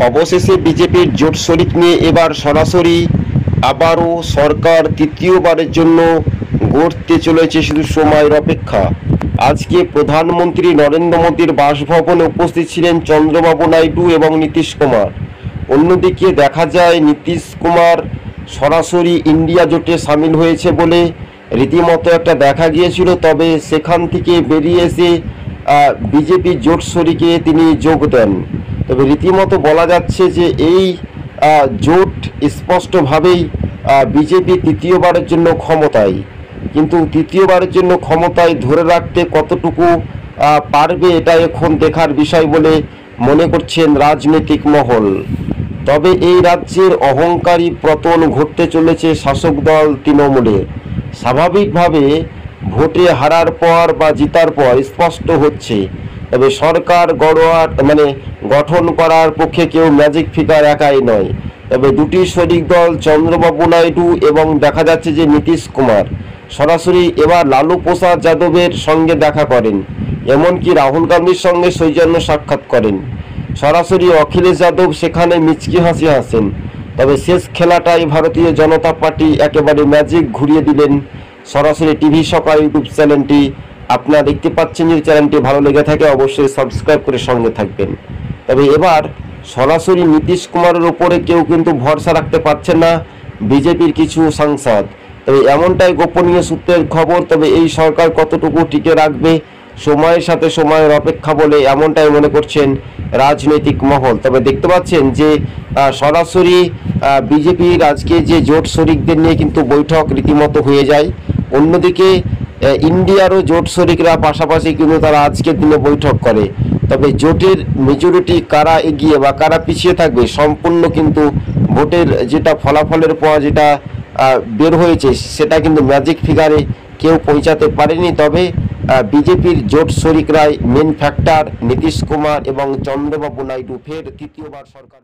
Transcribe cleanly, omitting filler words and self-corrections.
অবশেষে বিজেপির জোট শরিক নিয়ে এবার সরাসরি আবারও সরকার তৃতীয়বারের জন্য গড়তে চলেছে, শুধু সময়ের অপেক্ষা। আজকে প্রধানমন্ত্রী নরেন্দ্র মোদীর বাসভবনে উপস্থিত ছিলেন চন্দ্রবাবু নাইডু এবং নীতিশ কুমার। অন্যদিকে দেখা যায় নীতিশ কুমার সরাসরি ইন্ডিয়া জোটে সামিল হয়েছে বলে রীতিমতো একটা দেখা গিয়েছিল, তবে সেখান থেকে বেরিয়ে এসে বিজেপি জোট শরিকে তিনি যোগ দেন। তবে রীতিমতো বলা যাচ্ছে যে এই জোট স্পষ্টভাবেই বিজেপি তৃতীয়বারের জন্য ক্ষমতায়, কিন্তু তৃতীয়বারের জন্য ক্ষমতায় ধরে রাখতে কতটুকু পারবে এটা এখন দেখার বিষয় বলে মনে করছেন রাজনৈতিক মহল। তবে এই রাজ্যের অহংকারী পতন ঘটতে চলেছে শাসক দল তৃণমূলের। স্বাভাবিকভাবে ভোটে হারার পর বা জিতার পর স্পষ্ট হচ্ছে, তবে সরকার গঠন করার পক্ষে কেউ ম্যাজিক ফিগার একাই নয়। তবে দুটি শরিক দল চন্দ্রবাবু নাইডু এবং দেখা যাচ্ছে যে নীতিশ কুমার সরাসরি এবার লালু প্রসাদ যাদবের সঙ্গে দেখা করেন, এমনকি রাহুল গান্ধীর সঙ্গে সৌজন্য সাক্ষাৎ করেন। সরাসরি অখিলেশ যাদব সেখানে মিচকি হাসি হাসেন। তবে শেষ খেলাটাই ভারতীয় জনতা পার্টি একেবারে ম্যাজিক ঘুরিয়ে দিলেন। সরাসরি টিভি সকাল ইউটিউব চ্যানেলটি আপনারা দেখতে পাচ্ছেন। যদি চ্যানেলটি ভালো লেগে থাকে অবশ্যই সাবস্ক্রাইব করে সঙ্গে থাকবেন। তবে এবার সরাসরি নীতিশ কুমারের উপরে কেউ কিন্তু ভরসা রাখতে পারছেন না বিজেপির কিছু সাংসদ। তবে এমনটাই গোপনীয় সূত্রের খবর। তবে এই সরকার কতটুকু টিকে রাখবে সময়ের সাথে সময়ের অপেক্ষা বলে এমনটাই মনে করছেন রাজনৈতিক মহল। তবে দেখতে পাচ্ছেন যে সরাসরি বিজেপির আজকে যে জোট শরিকদের নিয়ে কিন্তু বৈঠক রীতিমতো হয়ে যায়। অন্যদিকে ইন্ডিয়ারও জোট শরিকরা পাশাপাশি কিন্তু তারা আজকের দিনে বৈঠক করে। তবে জোটের মেজরিটি কারা এগিয়ে বা কারা পিছিয়ে থাকবে সম্পূর্ণ কিন্তু ভোটের যেটা ফলাফলের পর যেটা বের হয়েছে সেটা কিন্তু ম্যাজিক ফিগারে কেউ পৌঁছাতে পারেনি। তবে বিজেপির জোট শরিকরাই মেন ফ্যাক্টর। নীতিশ কুমার এবং চন্দ্রবাবু নাইডু ফের তৃতীয়বার সরকার।